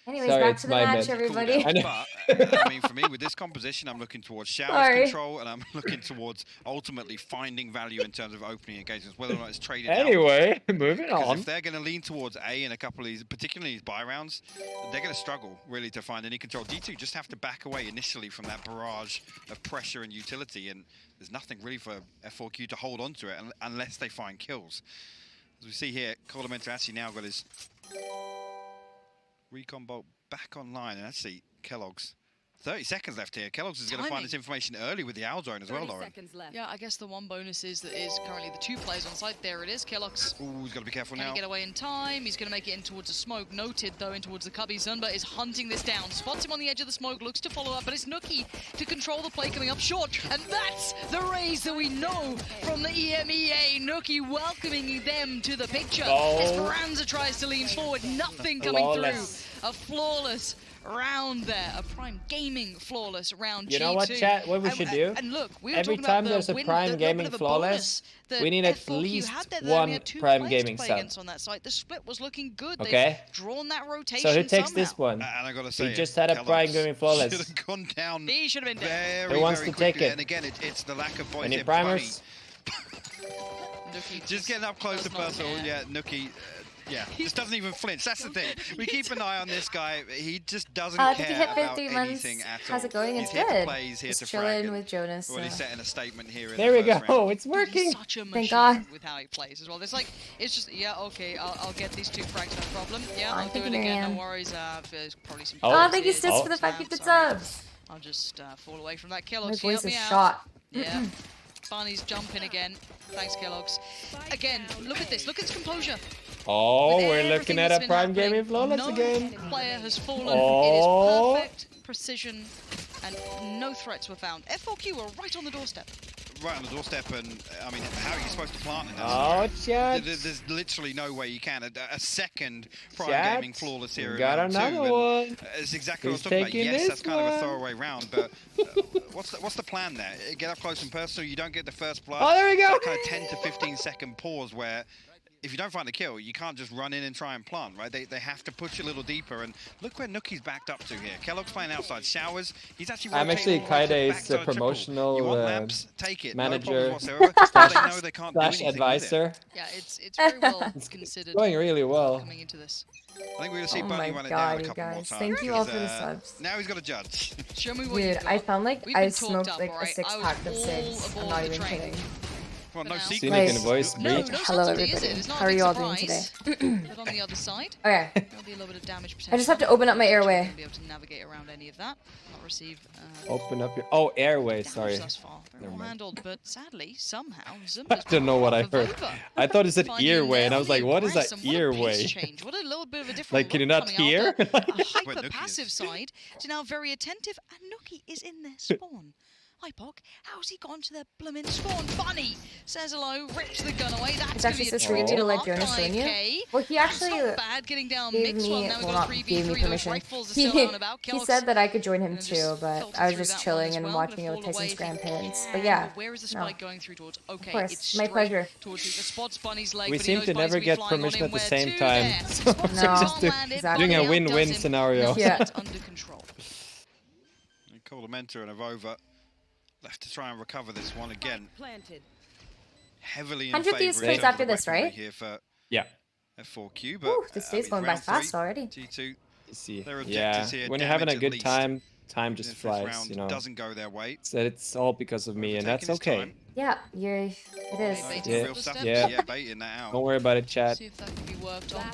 Anyways, Sorry, back it's to the my match, bad. everybody. Cool down, but I mean, for me, with this composition, I'm looking towards showers control, and I'm looking towards ultimately finding value in terms of opening engagements, whether or not it's traded out. Anyway, moving Because on. if they're going to lean towards A in a couple of these, particularly these buy rounds, they're going to struggle really to find any control. D2 just have to back away initially from that barrage of pressure and utility, and there's nothing really for F4Q to hold on to it unless they find kills. As we see here, koler actually now got his recon bolt back online, and actually Kellogg's 30 seconds left here. Kellogg's is going to find this information early with the owl drone as well, Lauren. Yeah, I guess the one bonus is that is currently the 2 players on site. There it is, Kellogg's. Ooh, he's got to be careful Can now. he get away in time? He's going to make it in towards the smoke. Noted, though, in towards the cubby. Zunba is hunting this down. Spots him on the edge of the smoke, looks to follow up, but it's Nookie to control the play coming up short. And that's the raise that we know from the EMEA. Nookie welcoming them to the picture. Esperanza tries to lean forward. Nothing coming through. A flawless round there, a Prime Gaming flawless round. You know what, chat? What we should do? And look, we were every time there's a Prime Gaming flawless, we need at least one Prime Gaming sub. On that site. The split was looking good. Okay. They've drawn that rotation. So who takes somehow. this one? And I gotta say, he just had a Prime Gaming flawless. Should have gone down. He should have been very, who wants very to take quickly. it? And again, it's the lack of poise. Any primers? Just getting up close to personal. Yeah, Nookie. Yeah, just doesn't even flinch. That's the thing. We keep an eye on this guy. He just doesn't care about anything at all. How's it going? It's he's here good. to play, he's here Just to chilling frag, with Jonas. Already setting a statement here. There we go. Round. It's working. He's such a machine Thank God. with how he plays as well. It's like, it's just, yeah, okay, I'll get these 2 frags, no problem. Yeah, Oh, I'll do thank it you, again, Marianne. no worries. There's probably some Oh, thank you, here. sis, for the 5 gifted subs. I'll just fall away from that. My Kellogg's, voice help is me out. shot. Yeah. Barney's jumping again. Thanks, Kellogg's. Again, look at this. Look at his composure. Oh, With we're everything looking at that's a been Prime happening, Gaming flawless no again. player has fallen. Oh. It is perfect precision, and no threats were found. F4Q were right on the doorstep. Right on the doorstep, and I mean, how are you supposed to plant in that? Oh, chat. There's literally no way you can. A second Prime Chat, Gaming flawless here. got in round another 2, one. It's exactly Who's what I was talking taking about. Yes, this that's kind of a one? throwaway round, but what's the plan there? Get up close and personal. You don't get the first blood. Oh, there we go. That kind of 10 to 15 second pause where, if you don't find a kill, you can't just run in and try and plant, right? They have to push a little deeper, and look where Nookie's backed up to here. Kellogg's playing outside showers. He's actually I'm actually rotating all the way to the Kyedae's backside of triple. promotional You want lamps? Take it. manager No problems whatsoever. They know they can't do slash anything with it. advisor. Yeah, it's very well considered. Going really well. Coming into this. I think we're gonna see Oh Bunny my run it God, down a you couple more guys. times. Thank you all for the because, subs. Now he's got to judge. Show me what Dude, you've got. I found like We've I been talked smoked up, like alright? a 6-pack of I was 6. all I'm not aboard even the train. kidding. Well, no Now. secret. Scenic in voice, No, breach. no Hello, subtlety, is it? everybody. It's not How a are big you all doing surprise. today? But on the other side, Okay. there'll be a little bit of damage potential. I just have to open up my airway. Won't be able to navigate around any of that. Not receive Open up your. Oh, airway. damage Sorry. thus far. Very Never well mind. handled, but sadly, somehow, I Zumba's don't know what I off heard. of over. I thought it said Finding him earway, there and I was on like, the what is that aggressive. What a pace earway? change. What a little bit of a different Like, can you look not coming out hear? there. A Where Nookie hyper-passive is. side to now very attentive, and Nookie is in their spawn. Hi, Pog. How's he gone to their bloomin' spawn? Bunny says hello, rips the gun away. That's It's gonna actually be a so sweet of you to let 2.5, Jonas join you. 5K. Well, he actually That's not bad getting down gave mix while me, now we've well, got not 3v3. gave me Those permission. rifles are still out and about. He Kellogg's said that I could join him gonna just too, but filter I was through just that one chilling as and well. watching Gonna it with fall away Tyson's if he grandparents. But can. yeah, Where is the no. spike going through towards? Okay, course, it's my straight pleasure. towards the spots Bunny's leg. We but he seem knows to Bunny's never gonna be get flying on permission him. at the Where same to time. there? So Spots No. can't just land it. Exactly. doing a Bunny win-win outdoes him. scenario. Knows Yeah. that's under control. Kolementer and Avova left to try and recover this one again. Heavily in 100 favour these in crates terms of after the this, weapons right? Here for Yeah. F4Q, but Whew, this day's I mean, going by round fast 3, already. G2. See. Their Yeah. objectives here, When you're having a damage at good least. time If just this flies. round You know. doesn't go their way. So it's all because of me, and that's Taking his okay. time. Yeah, it is. Baiting Yeah. Real stuff. Yeah. Yeah, baiting that out. Don't worry about it, chat. See if that can be worked on.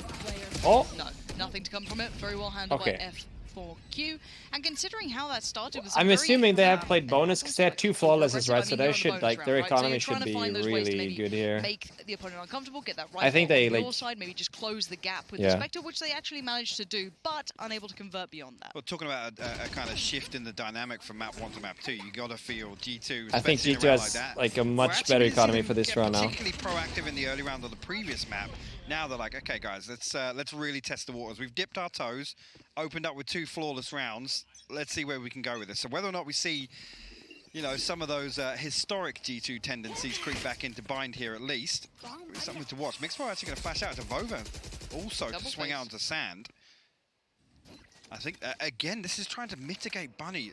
Oh. No, nothing to come from it. Very well handled Okay. by F4Q. And considering how that started with I'm some assuming they very, have played bonus because they had 2 flawlesses, right? So they should, like, their economy should be really good here. Make the opponent uncomfortable, get that right I think they, on your like- side, maybe just close the gap with Yeah. the Spectre, which they actually managed to do, but unable to convert beyond that. Well, talking about a kind of shift in the dynamic from map 1 to map 2, you got to feel G2. I think especially in G2 a round has, that, like, a were much actually better didn't economy seem for this get round now. particularly proactive in the early round of the previous map. Now they're like, okay, guys, let's really test the waters. We've dipped our toes, opened up with 2 flawless rounds. Let's see where we can go with this. So whether or not we see, you know, some of those historic G2 tendencies creep back into bind here at least, it's something to watch. Mixfire actually going to flash out to Vova, also Double to swing face. out onto sand. I think, again, this is trying to mitigate Bunny.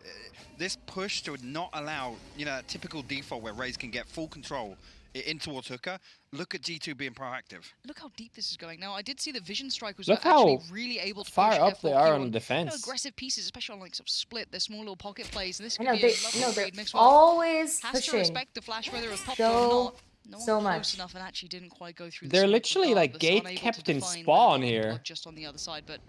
This push to not allow, you know, that typical default where Raze can get full control in towards hooker. Look at G2 being proactive. Look how deep this is going. Now, I did see the Vision Strike was Look actually how really able to far push up they F4Q are on on defense. aggressive pieces, especially on like some split, their small little pocket plays. And this I could know, be they, a lovely no, they're read. Mixwell always has to pushing. respect the flash, whether it's popped So- or not. No one so close much. enough and actually didn't quite go through the They're smoke literally like regardless, gate unable to kept in define spawn where here. just on the other side, but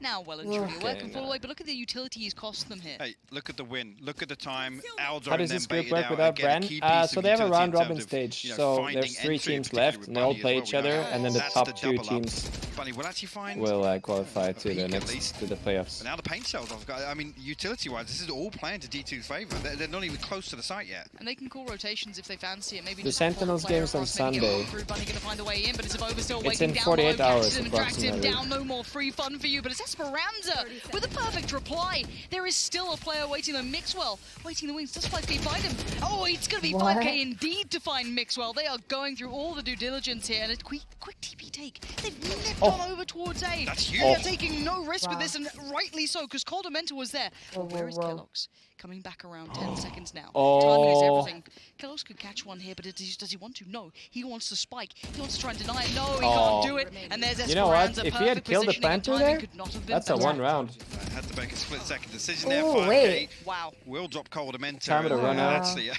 now well and truly Okay, working full no. away. But look at the utility he's cost them here. Hey, look at the win. Look at the time. Aldo How and does then this group baited work out. without Again, a Bren? key piece So of they have a utility in round terms robin of, stage. you know, So finding there's 3 entry, teams particularly left, with and they all Bunny as play well. each We other, know and then the that's top the 2 double up. teams Bunny will actually find. will qualify to peak the at next least. to the playoffs. But now the paint shells I've got. I mean, utility-wise, this is all playing to D2's favor. They're not even close to the site yet. And they can call rotations if they fancy it. Maybe The just pull Sentinels player game's on across, maybe get Sunday. one through. Bunny gonna find a way in, but it's Avova still It's waiting in down 48 below. hours, Catches him and drags him approximately. down. No more free fun for you, but it's Esperanza with a perfect reply. There is still a player waiting on Mixwell, waiting in the wings. Does 5k find him? Oh, it's gonna be What? 5k indeed to find Mixwell. They are going through all the due diligence here, and a quick TP take. They've nipped on over towards A. That's They huge. are taking no risk with Wow. this, and rightly so, because Coldamenta was there. Whoa, Where is whoa, whoa. Kellogg's? Coming back around 10 seconds now. Oh. Timing is everything. Kellogg's could catch one here, but does he want to? No. He wants to spike. He wants to try and deny it. No, he Oh. can't do it. And there's You know what? Esperanza. If he had Perfect killed the positioning and Panther timing there, could not have been that's a better. 1 round. Had to make a split-second decision there. Ooh, 5k. wait. Wow. Will drop Coldamenta. Time to run out. Actually,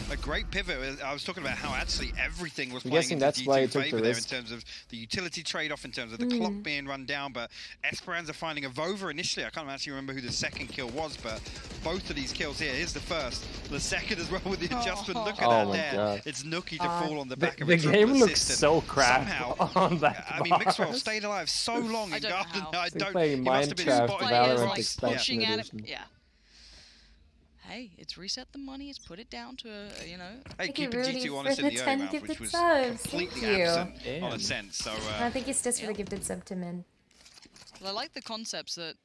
a great pivot. I was talking about how actually everything was I'm playing guessing into that's why he D2 took the favor there in risk. terms of the utility trade-off, in terms of the clock being run down. But Esperanza finding Avova initially. I can't actually remember who the second kill was, but both of these kills here. Here's the first. The second as well with the adjustment. Look at Oh that my there. God. It's Nookie to fall on the back of The a triple game looks assist, and so crap somehow, on that I mean, box. Mixwell stayed alive so long I in don't know Garden. how. I It's like don't. playing He must have been Minecraft, spotted. Players, Valorant like, expansion pushing at him. edition. Yeah. Hey, it's reset the money. It's put it down to a, you know. Hey, Thank you, keeping Rudy, G2 for honest in the the 10 early round, gifted which was subs. completely Thank you. absent Damn. on a sense. So I think it's just for Yeah. the gifted sub to Min. Well, I like the concepts that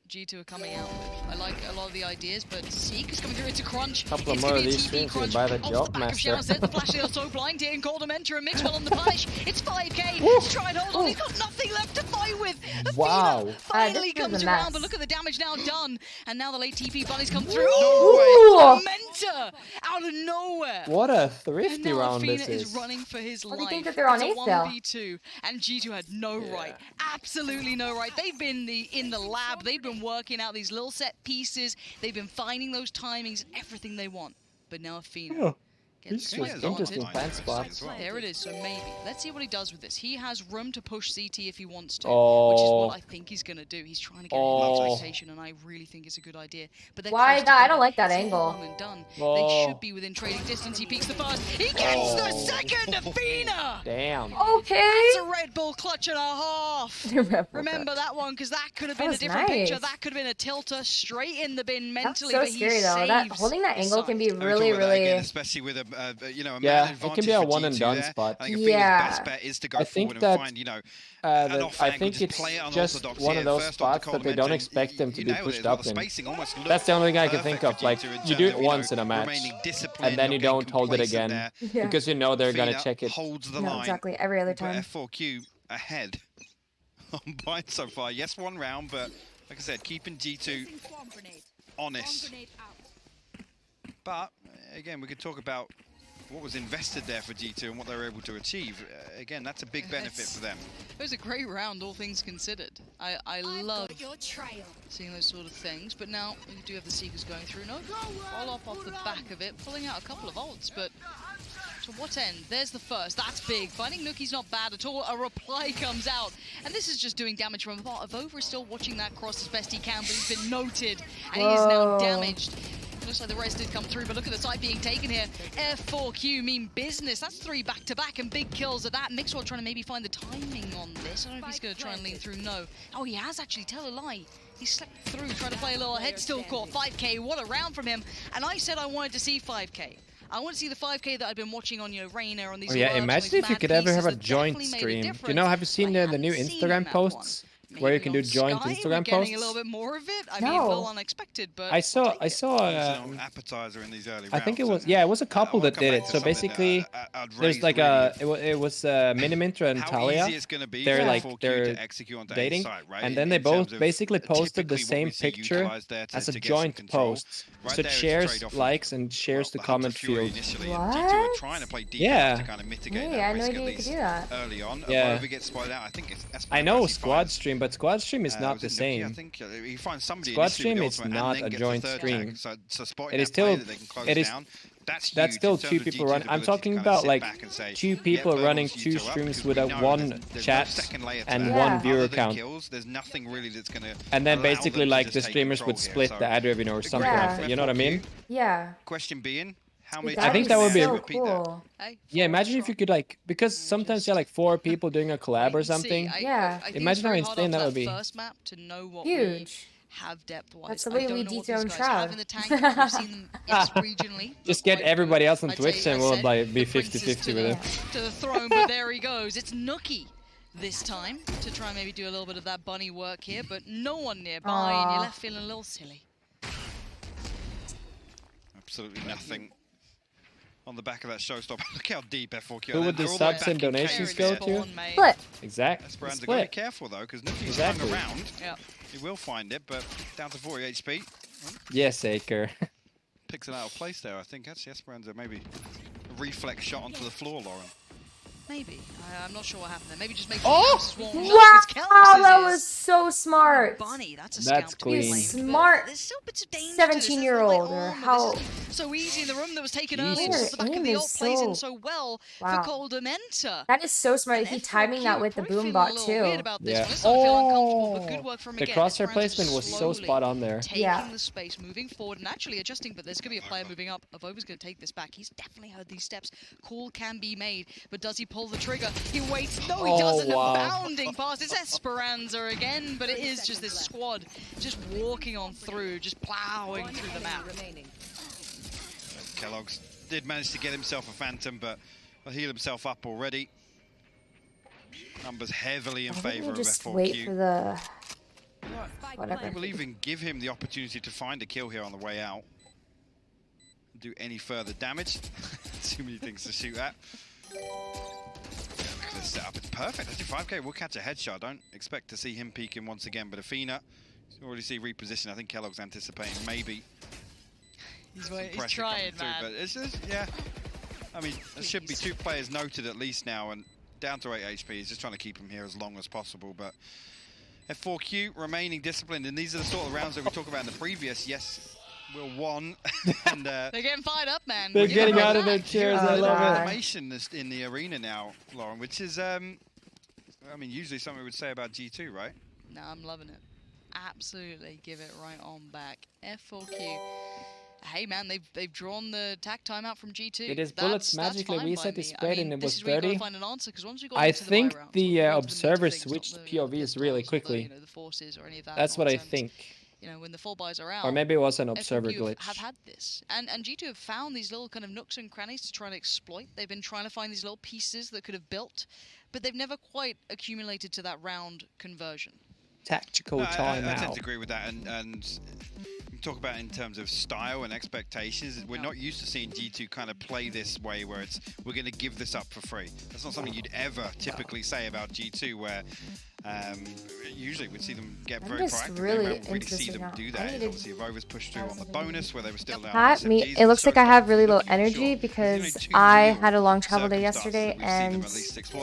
G2 are coming out with. I like a lot of the ideas, but Seek is coming through into crunch. Couple It's more gonna of be a these TP streams, you'll crunch buy the off job the back of master. Shahzam. The flash are so blind here, and Coldamenta and Mixwell on the punish. It's 5k. He's trying to hold on. He's got nothing left to fight with. Wow. Athena finally this is comes a around, mess. but look at the damage now done. And now the late TP bunnies come through. Ooh. Oh, Coldamenta out of nowhere. What a And thrifty now round Athena this is is. running for his Well, life. they think that they're on It's a 8 though. 1v2, and G2 had no right, absolutely no right. They've been in the lab, they've been working out these little set pieces, they've been finding those timings, everything they want. But now Athena Oh, gets these Yeah, just it's interesting on fan time spots. as well. there it is, so maybe. Let's see what he does with this. He has room to push CT if he wants to, Oh. which is what I think he's going to do. He's trying to get Oh. an rotation, and I really think it's a good idea. But they're Why close that? I don't together. like that It's not angle. one and done. Oh. They should be within trading distance. He peeks the first. He gets the Oh. second, Athena! Damn. Okay. It's a Red Bull clutch and a half. Remember that one, because that could have been a was different picture. nice. That could have been a tilter straight in the bin That's mentally. so but he scary though. That saves holding that the angle can be side. And we really, talk about that again, really. especially with a you know, a man Yeah, it advantage can be a for one and G2 done there. spot. I think Athena's Yeah. best bet is to go I think forward that, and find, you know, I an off angle, think just it's play it just unorthodox one here. of those First off, spots that they don't Coldamenta, expect them to you be nailed it pushed as well. up The in. spacing almost looked That's the only thing I can perfect think of. for Like, G2 in you terms do it of, you once know, in a match, remaining disciplined, and then you not getting don't hold it complacent again there. Yeah. because you know they're gonna Athena check it. holds the No, line. exactly. Every other But time. F4Q ahead on points so far. Yes, one round, but like I said, keeping G2 honest. But again, we could talk about what was invested there for G2 and what they were able to achieve. Again, that's a big benefit for them. It was a great round, all things considered. I love seeing those sort of things, but now we do have the Seekers going through. No follow-up off the back of it, pulling out a couple of ults, but to what end? There's the first. That's big. Finding Nookie's not bad at all. A reply comes out, and this is just doing damage from afar. Avova is still watching that cross as best he can, but he's been noted, and he is now Whoa. damaged. Looks like the rest did come through, but look at the site being taken here. F4Q mean business. That's 3 back-to-back and big kills at that. Mixwell trying to maybe find the timing on this. I don't know if he's going to try and lean through. No. Oh, he has actually. Tell a lie. He slipped through, trying to play a little head still caught. 5k, what a round from him. And I said I wanted to see 5k. I want to see the 5k that I've been watching on, you know, Rainer on these. Oh yeah, alerts, on imagine these if you mad could ever have a pieces that joint definitely made a stream. Do you difference. know, have you seen I the new haven't seen Instagram that one. posts? where you can do on joint Sky, Instagram we're getting posts? a little bit more of it. I No. mean, a little unexpected, but I saw It's an appetizer in these early rounds. I think it was it was a couple I wanna that come did back it. to So something basically, that I'd there's raised like really it was Minimintra and how Talia. easy it's going to be They're for like F4Q they're to execute on dating, site, right? and then they in terms both of basically posted the typically what same we see picture utilised there as a to get some joint control. post. Right So it there, it's a shares trade-off of, likes and shares the well, Hunter comment Fury field. initially, and G2 were What? trying to play deep Yeah. to kind of mitigate Hey, I that had no risk idea at you could least do that. early on. Yeah. Over gets spotted out. I think it's I know actually squad finds, stream, but squad stream is not was the it Nuki? I same. think he finds somebody Squad initially with stream the is ultimate not and then a gets joint the third stream. tag. So spotting It is that play still that they can close it is down, that's that's huge still in terms two of people G2's running. I'm ability to talking kind of about sit like back and say, two yeah, people Burgle's running U2 two up, streams because we without know one there's chat no second layer to and that. one Yeah. viewer Other than count. kills, there's nothing really that's going to And then allow basically them to like just the take streamers control would here. split So, the ad revenue or something Yeah. like that. You know what I mean? Yeah. Question being, how many That I think would that would be so repeat that? cool. hey, Yeah, forward imagine if shot. you could like because sometimes you're like 4 people doing a collab or Wait and see. something. Yeah. I think Imagine it's how very hard insane after that would be. First map to know what we Huge. have depth-wise. That's the I way don't we know what these dethrone guys Shroud. have in the tank. We've seen them, yes, regionally. Just but get quite everybody good. else on I'd Twitch say, and I we'll said, like be the princes 50-50 to with the, it. to the throne, but there he goes. It's Nuki this time to try and maybe do a little bit of that bunny work here, but no one nearby, and you're left feeling a little silly. Absolutely nothing on the back of that showstopper. Look how deep F4Q. Who would the They're all subs back and in donations caves go here. to? Split. Exactly. Esperanza, gotta be Split. careful though, because Nuki's Exactly. hung around. Yeah. He will find it, but down to 40 HP. Yes, Aker. Picks it out of place there, I think. Actually, Esperanza maybe a reflex shot onto the floor, Lauren. Maybe. I'm not sure what happened there. Maybe just make Oh! swarm. No, Wow, it's Calypso that is was so smart. Bunny, that's a That's scout to be clean. blamed, Smart but there's still bits of danger to this. It's not 17-year-old like, or oh, how- this is so easy in the room that was taken earlier. Jesus. Just the back of Aim the is ult plays in so- so well Wow. for Coldamenta. That is so smart. And He F4Q timing that with the probably boom feeling bot a little too. weird about this Yeah. one. It's not feeling uncomfortable, but good work from The again. crosshair Esperanza placement was so slowly spot on there. Taking Yeah. the space, moving forward, and actually adjusting, but there's going to be a player moving up. Avova's going to take this back. He's definitely heard these steps. Call can be made, but does he pull the trigger? He waits. No, he Oh, doesn't. wow. Bounding past. It's Esperanza again, but it is just this squad just walking on through, just plowing through the map. Kellogg's did manage to get himself a Phantom, but will heal himself up already. Numbers heavily in I think favour we'll of just F4Q. wait for the I whatever. will even give him the opportunity to find a kill here on the way out. Do any further damage. Too many things to shoot at. Look at this setup, it's perfect. 5K will catch a headshot. Don't expect to see him peeking once again, but Athena, you already see reposition. I think Kellogg's anticipating maybe. He's some trying, pressure coming through, man. but it's just, yeah. I mean, there should be 2 players noted at least now, and down to 8 HP. He's just trying to keep him here as long as possible, but F4Q remaining disciplined, and these are the sort of rounds that we talked about in the previous. Yes, we'll won, and They're getting fired up, man. They're Give getting them out of their back. chairs. Oh, I love God. it. Animation in the arena now, Lauren, which is, I mean, usually something we would say about G2, right? No, I'm loving it. Absolutely, give it right on back. F4Q. Hey man, they've drawn the attack timeout from G2. It is That's- bullets that's magically fine by reset the me. spread, and it this was is where you 30. gotta find an answer, 'cause once we got I into the think buy rounds, the we'll go into observer meter things, switched not the, POVs really pistols, quickly. the forces or any of that That's what I nonsense. think. You know, when the full buys are out. Or maybe it was an observer F4Q glitch. have had this, and G2 have found these little kind of nooks and crannies to try and exploit. They've been trying to find these little pieces that could have built, but they've never quite accumulated to that round conversion. Tactical No, I tend to timeout. agree with that, and we talk about in terms of style and expectations. We're not used to seeing G2 kind of play this way, where it's we're going to give this up for free. That's not something you'd ever typically say about G2, where usually we'd see them get I'm very just proactive. really We don't really into see this them right now. do I that. need to- Obviously, Rovers pushed through on the bonus, where they were still down. Pat, me. It looks like I have really low energy because I had a long travel day yesterday and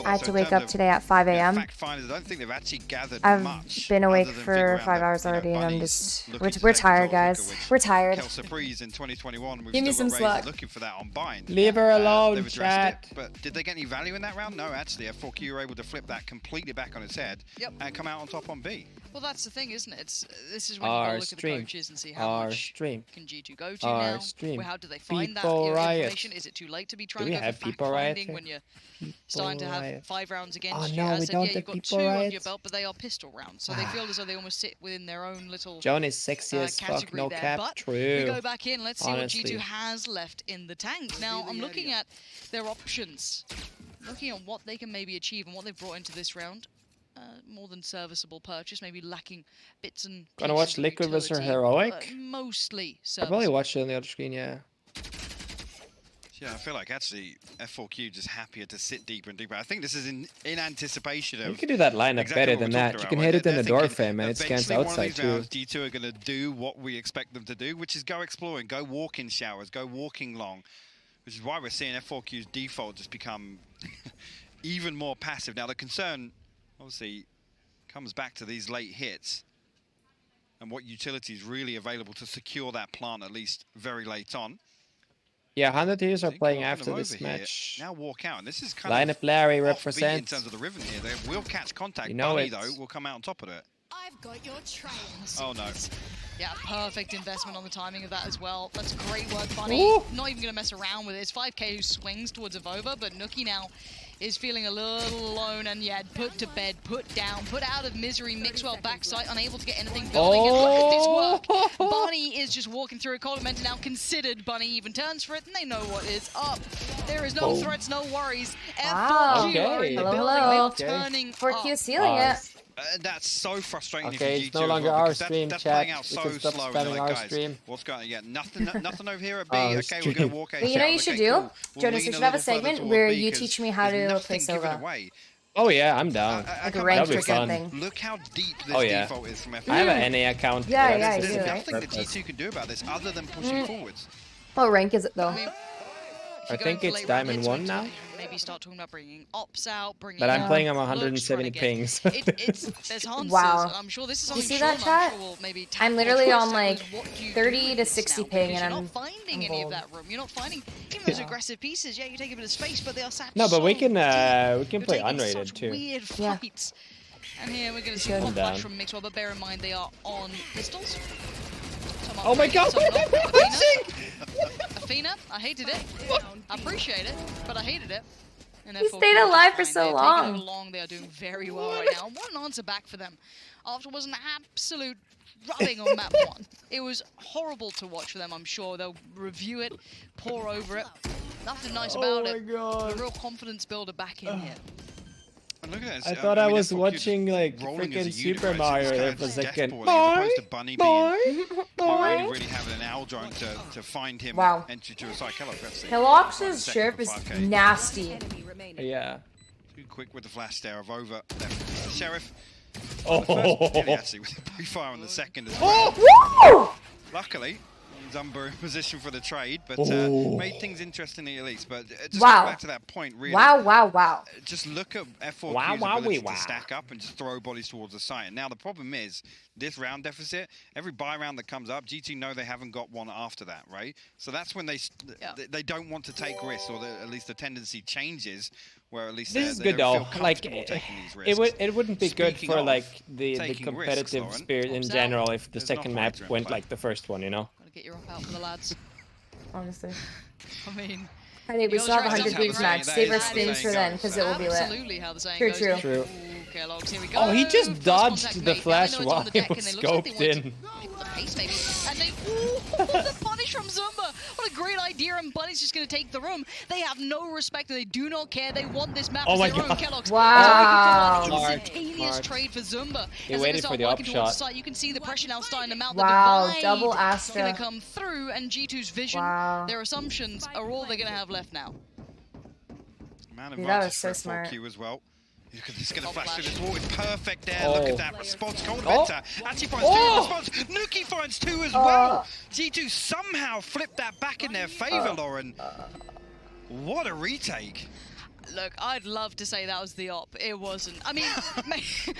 I had to wake up today at 5 a.m. Fact finders, I don't think they've actually gathered I've much been awake other than for figure out 5 that, hours you know, already, and I'm Bunny's just looking to we're take tired, control of guys. Liquor, We're which tired. Kelsey Breeze in 2021, we've Give me still some got Razor slack. looking for that on bind. Leave her alone, They've addressed chat. it, but did they get any value in that round? No, actually, F4Q were able to flip that completely back on its head and come out on top on B. Well, that's the thing, isn't it? This is when you Our gotta look at the stream. coaches and see how Our much stream. can G2 go to Our now. stream. Well, how do they find that People riot. information? Is it too late to be trying we to go have for people fact riot finding here? when you're starting to have riot. 5 rounds against Oh, you? no, As we said, don't yeah, have you've got 2 people on your riot. belt, but they are pistol rounds, so they feel as though they almost sit within their own little Joan is sexy as fuck, category no there. cap. But True. we go back in. Let's see Honestly. what G2 has left in the tank. Now, I'm looking at their options, looking at what they can maybe achieve and what they've brought into this round. more than serviceable purchase, maybe lacking bits and pieces. Gonna watch Liquid vs utility, Heroic? Mostly I serviceable. probably watched it on the other screen, yeah. Yeah, I feel like actually F4Q just happier to sit deeper and deeper. I think this is in anticipation of. You can do that lineup exactly better what than we're that. talking You about, can right? hit it in They're the door thinking frame and it scans eventually one of outside these too. rounds, G2 are going to do what we expect them to do, which is go exploring, go walk in showers, go walking long, which is why we're seeing F4Q's default just become even more passive. Now the concern, obviously, comes back to these late hits and what utility is really available to secure that plant, at least very late on. Yeah, 100 Tears are playing Knocking after them this over here. match. Now walk out, and this is kind Lineup of Larry offbeat represents. in terms of the Riven here. They will catch contact. You know Bunny, it. though, will come out on top of it. I've got your trails. Oh, no. Yeah, perfect investment on the timing of that as well. That's great work, Bunny. Ooh. Not even going to mess around with it. It's 5k who swings towards Avova, but Nookie now is feeling a little alone and yeah, put to bed, put down, put out of misery. Mixwell backside, unable to get anything building. And look at this work. Bunny is just walking through a column and now considered. Bunny even turns for it and they know what is up. There is no threats, no worries. Wow. F4Q are in the Hello, building. hello. They're turning 4Q up. sealing it. That's so frustrating. Okay, if it's you're no G2 longer as well, our because stream, that's chat. playing out We so can stop slow. And spamming they're like, our guys, stream. what's going on? Yeah, nothing over here at B. Oh, Okay, it's we're going to walk A. Well, you know what you should do? We'll Jonas, we lean should have a little further segment towards where B you 'cause teach me how there's to nothing play given Sova. away. Oh yeah, I'm down. Like a I- ranked That'd be cricket fun. thing. Look how deep this Oh, yeah. default is from F4Q. I have an NA account. Yeah, but yeah, it's you There's do, right? nothing that G2 can do about this other than pushing forwards. What rank is it though? I mean, I if you're think going for it's late round Diamond hits, 1 we now. need to Maybe start talking about bringing ops out, bringing. But I'm playing on looks, 170 trying to pings. There's answers. Wow. I'm sure this is You something see that, Sean, chat? I'm sure will maybe I'm tackle literally first. on That like was what you 30 do to with this 60 now, ping because and you're I'm not finding any of that room. You're not finding even those aggressive pieces. Yeah, you take a bit of space, but they are sat No, but we so can deep. You're play taking unrated such too. Weird Yeah. fights. And here we're going to see should. one Down. flash from Mixwell, but bear in mind they are on pistols. Some Oh my upgraded, god, some what not. am I pushing? Athena, I hated it. I appreciate it, but I hated it. And He therefore, stayed Kyedae alive for fine. so They're taking long. it along. They are doing very well right now. What an answer back for them. After was an absolute rubbing on map 1. It was horrible to watch for them, I'm sure. They'll review it, pour over it. Nothing nice about it. god. A real confidence builder back in here. And look at this. I thought I mean, was F4Q watching like rolling as a freaking unit, Super right? So Mario it's there kind for a of death second. balling as opposed to Bunny being really having an owl joint to find him Wow. entry to a side. Let's see. Hillox's Second sheriff for is 5K. nasty. Yeah. Too quick with the flash there of over. The sheriff. Oh. Nearly actually with the fire on the second as well. Woo! Luckily, Zumba in position for the trade, but Oh. made things interesting at least. But just Wow. back to that point, really. Wow, wow, wow. Just look at F4Q's Wow, wow, ability wow. to stack up and just throw bodies towards the site. And now the problem is, this round deficit, every buy round that comes up, G2 know they haven't got one after that, right? So that's when they don't want to take risks, or at least the tendency changes, where at least This is they good don't though. feel Like comfortable taking these risks. it wouldn't be good Speaking for of like the taking competitive risks, Lauren, spirit in Ops out. general if the There's second not map fights went around, like the first one, you know? Gotta get your up out for the lads. Honestly. I mean, I think we You're still have a right, 100 that's gigs how match. the Save our saying spins goes. for then, because it will be lit. absolutely how the saying True, goes. true. True. Ooh, Kellogg's, here we go. Oh, he just First dodged contact the made. flash Now they know it's while on the he deck, was and they look like they scoped want in. to pick the pace maybe. And they, ooh, the punish from Zumba. What a great idea, and Bunny's just going to take the room. They have no respect, and they do not care. They want this map Oh as my their own. God. Kellogg's. Wow. Smart, Instantaneous smart. trade for Zumba. He As waited start for the working towards upshot. the site, you can see the pressure now starting to mount. Wow, The divide double is Astra. going to come through, and G2's vision, Wow. their assumptions are all they're going to have left now. Man Dude, that advantage was so for smart. F4Q as well. Look at this, going to Top flash through flash. this wall. It's perfect there. Oh. Look at that response. Cold Oh. Vector actually finds two response. Nuki finds two as well. G2 somehow flipped that back in their favor, Lauren. What a retake. Look, I'd love to say that was the op. It wasn't. I mean,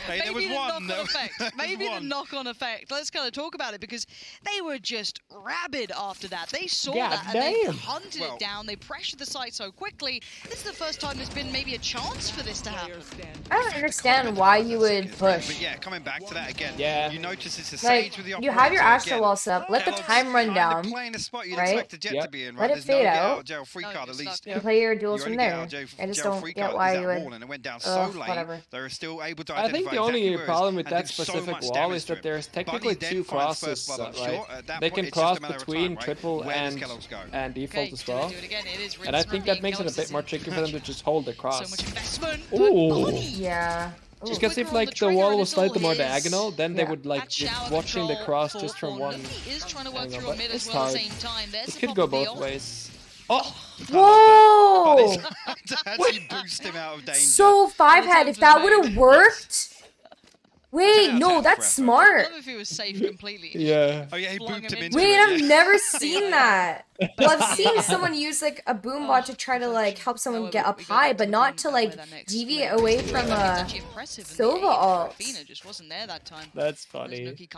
Hey, there was maybe the one, knock-on though. effect. There was Maybe the one. knock-on effect. Let's kind of talk about it because they were just rabid after that. They saw God that and they damn. hunted Well- it down. They pressured the site so quickly. This is the first time there's been maybe a chance for this to happen. I don't understand why you would push. But yeah, coming back to that again. Yeah. You notice it's a Like, Sage with the you have your operator Astra again. wall set up, let the Kellogg's time run kind of down, playing the spot you'd right? expect a Jet Yep. to be in, Let right? it There's fade no get out. out of jail free No, card you're at stuck. least. Yeah. you play your You duels only from get there. out of jail, I just jail don't free get card why is you that would. wall, and it went down so Ugh, late. whatever. They were still able to I identify think the only exactly where it is problem with and that did so specific much wall damage is to that him. there's Bunny technically then two finds crosses, first blood on right? short. At that They point, can it's just cross a matter of between time, right? triple Where does and Kellogg's go? default Okay, as gonna well. do it again. It is And I rinse, think that repeat. makes it a Kellogg's bit more tricky for them to just hold the so cross. much investment. Ooh. But Bunny, Yeah. Just because if like the wall was slightly more diagonal, then they would like be watching the cross just from one angle. But it's hard. It could go both ways. Oh! Whoa! To actually boost him out of danger. So 5-head, if that would have worked. Wait, no, that's smart. I love if he was safe completely. Yeah. Oh yeah, he booped him into Wait, it. I've never seen that. Well, I've seen someone use like a boom bot to try to like help someone get up high, but not to like deviate away from a Sova ult. Just wasn't there that time. That's funny. Wait.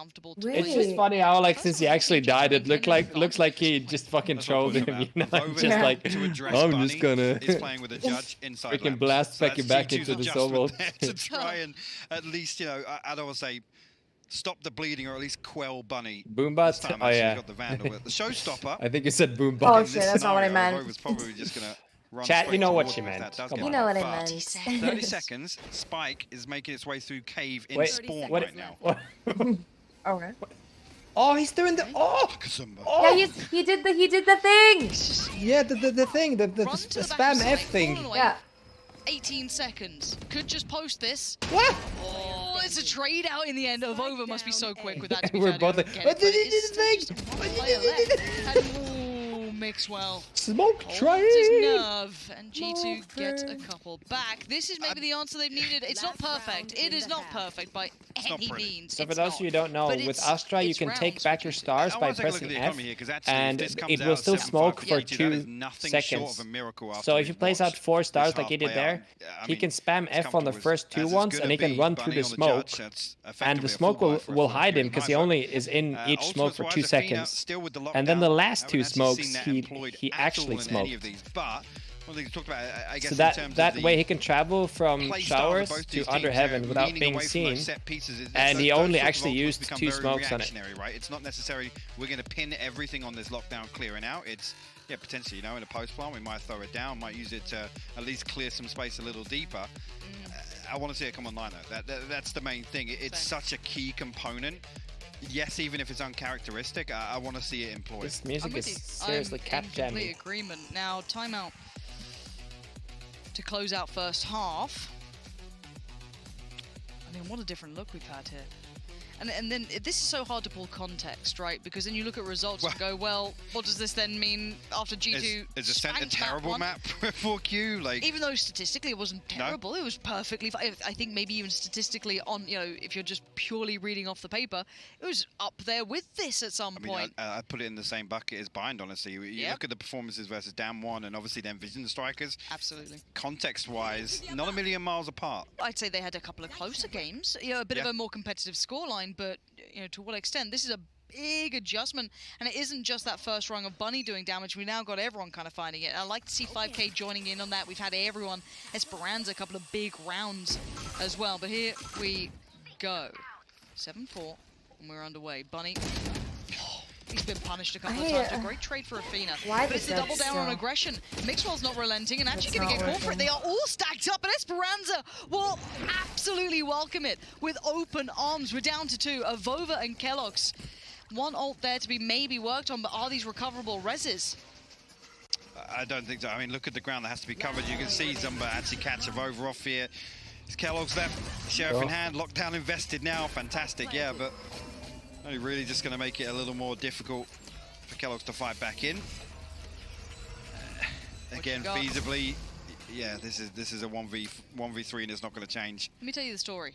It's just funny how like since he actually died, it looks like he just fucking trolled him. You know, just like I'm just gonna playing with a judge inside freaking blast back into the Sova to try and at least I don't want to say stop the bleeding or at least quell Bunny. Boombot? Oh yeah. Got the Vandal, the showstopper. I think you said Boombot. Oh shit, that's not what I meant. Was probably just gonna run Chat, you know what you meant. You know what I meant. 30 seconds. Spike is making its way through cave in spawn what, right now. Okay. Oh, he's doing the Yeah, he did the thing. Yeah, the thing, the spam F thing. Yeah. 18 seconds. Could just post this. What? Oh, it's a trade out in the end. Over must be so quick with that. To be We're both. what did he mix well. Smoke Holds train. his nerve, and G2 get a couple back. This is maybe the answer they've needed. It's not perfect. It is not perfect by any means. So for those of you who don't know, with Astra you can take back your stars by pressing F, and it will still smoke for 2 seconds. So if he plays out 4 stars like he did there, he can spam F on the first 2 ones, and he can run through the smoke, and the smoke will hide him because he only is in each smoke for 2 seconds. And then the last 2 smokes, he actually smoked. So that way he can travel from showers to under heaven without being seen, and he only actually used 2 smokes on it. Right? It's not necessarily we're going to pin everything on this lockdown clearing out. It's potentially, in a post plant we might throw it down, might use it to at least clear some space a little deeper. I want to see it come online though. That's the main thing. It's such a key component. Yes, even if it's uncharacteristic, I want to see it employed. This music is seriously cap jamming. Complete agreement. Now, timeout to close out first half. I mean, what a different look we've had here. And then this is so hard to pull context, right? Because then you look at results and go, well, what does this then mean after G2? Is Ascent a terrible map for F4Q? Like, even though statistically it wasn't terrible, it was perfectly fine. I think maybe even statistically on, if you're just purely reading off the paper, it was up there with this at some point. I put it in the same bucket as Bind, honestly. You look at the performances versus Dam1 and obviously then Vision Strikers. Absolutely. Context-wise, not a million miles apart. I'd say they had a couple of closer games, a bit of a more competitive scoreline. But to what extent? This is a big adjustment, and it isn't just that first rung of Bunny doing damage. We now got everyone kind of finding it. I like to see 5K joining in on that. We've had everyone, Esperanza, a couple of big rounds as well. But here we go, 7-4, and we're underway. Bunny. He's been punished a couple of times. A great trade for Athena. But it's a double down on aggression. Mixwell's not relenting and actually going to get caught for it. They are all stacked up, and Esperanza will absolutely welcome it with open arms. We're down to 2, Avova and Kellogg's. One ult there to be maybe worked on, but are these recoverable reses? I don't think so. I mean, look at the ground that has to be covered. You can see Zumba actually catch Avova off here. It's Kellogg's left, Sheriff in hand, lockdown invested now. Fantastic, but only really just going to make it a little more difficult for Kellogg's to fight back in. Again, feasibly, this is a 1v3 and it's not going to change. Let me tell you the story.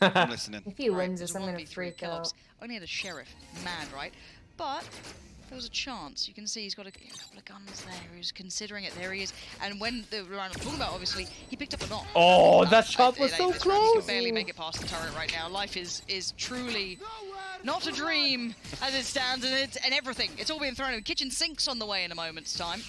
I'm listening. If he wins this, I'm going to freak out. Only had a Sheriff, mad, right? But there was a chance. You can see he's got a couple of guns there. He was considering it. There he is. And when the round I'm talking about, obviously, he picked up a knock. Oh, that shot was so close. He can barely make it past the turret right now. Life is truly not a dream as it stands, and everything. It's all being thrown in. Kitchen sinks on the way in a moment's time.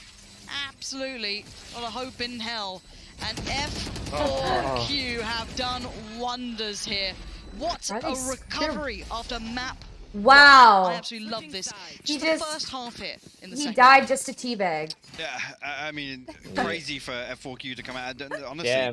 Absolutely not a hope in hell. And F4Q have done wonders here. What a recovery after map Wow. I absolutely love this. Just the first half here in the second. He died just to teabag. Yeah, I mean, crazy for F4Q to come out. Honestly, Yeah.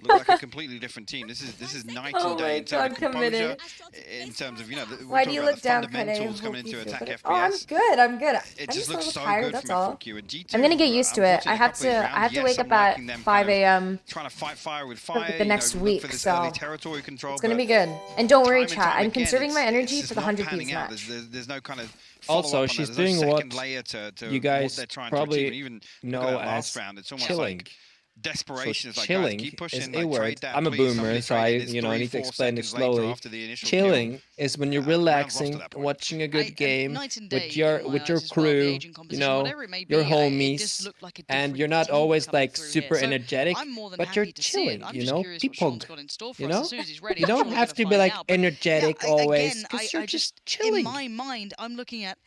look like a completely different team. This is night and day in terms of committed. composure, in terms of, you know, Why do you look down, fundamentals coming into attack FPS. Oh, I'm good. I'm good. It just looks so tired, good that's from all. F4Q. And G2, I'm gonna get used to it. I have to wake up at 5 a.m. Trying to fight fire with fire. the next week, for this so early territory control. It's gonna be good. And don't worry, time chat. I'm again, conserving my it's energy just for the not 100-piece panning out. match. There's no kind of Also, she's doing what you guys probably know as chilling. Desperation so is like, chilling guys, keep pushing, is a like, word. trade that, I'm a please, boomer, so I need to explain it slowly. Chilling is when you're relaxing, watching a good game with your crew, you know, your homies, and you're not always like super energetic, but you're chilling, you know, people, you know, you don't have to be like energetic always, because you're just chilling. In my mind, I'm looking at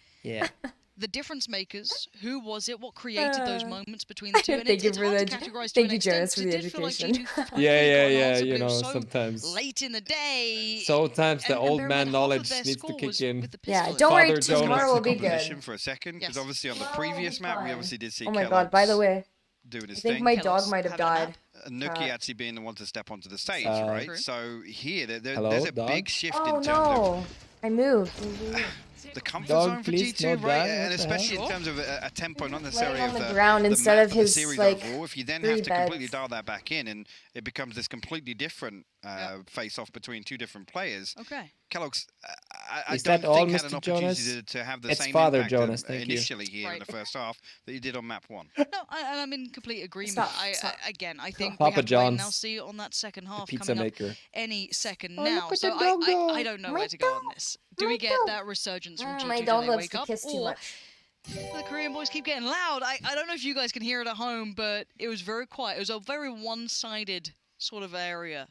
the difference makers. Who was it? What created those moments between the two? And Thank you it's for hard the to categorize thank to you, an Jonas, extent, for because the it did feel like education. G2 finally got an answer, you but it know, was so sometimes. late in the day. Sometimes the And old bear in man mind, half of knowledge their needs to score kick was in. with the Yeah, pistol. don't worry, Father Jonas. tomorrow will be Composition good. for a second, because Yes. obviously on the previous map we obviously did see Oh my god, by the way, doing his I think thing. my Kellogg's dog might have having a nap. died. Nuki actually being the one to step onto the stage, Uh, right? True. So here, Hello, there's a dog? big shift Oh in terms no, I moved. of the comfort Dog, zone for please, G2, not right? that, And what the especially hell? in terms of a tempo, not necessarily Laying of on the the ground the instead map, of but the his, series like, overall. If you then 3 have to completely beds. dial that back in, and it becomes this completely different face-off between two different players. Okay. Kellogg's, I Is don't that all, think had Mr. an opportunity Jonas? to have the It's same Father impact Jonas, thank you. initially here in Right. the first half that you did on map 1. No, and I'm in complete agreement. Stop. Again, I think we Papa have to wait and John's, now see on that second half pizza coming maker. up any second Oh, now. look at So the dog go. I don't know where to go on this. Do we get that resurgence from G2? My Do dog they loves wake to up? kiss too Or much. the Korean boys keep getting loud. I don't know if you guys can hear it at home, but it was very quiet. It was a very one-sided sort of area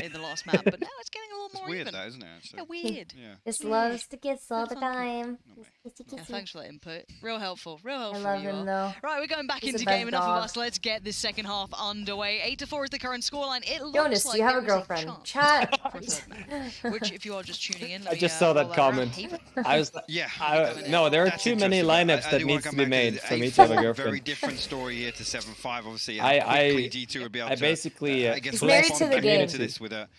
in the last map, but now it's getting a little It's more weird even. though, isn't it? Actually? Yeah, weird. Yeah. Just loves to kiss all the Thank you. time. Kissy, Yeah, kissy. thanks for that input. Real helpful. Real I helpful. love you him are. though. Right, we're going back He's into the game. best Enough dog. of us. Let's get this second half underway. 8-4 is the current scoreline. It looks Jonas, like do you have a there is girlfriend? chance Chat. for a third match, which, if you are just tuning in, I just saw that comment. I was Yeah. no, there are That's too many interesting. lineups I that do wanna needs to come be back made this. for me 8-4, to have a Very girlfriend. different story here to 7-5. Obviously, I quickly G2 would be able I to. basically I guess He's married respond to the back game. into this with a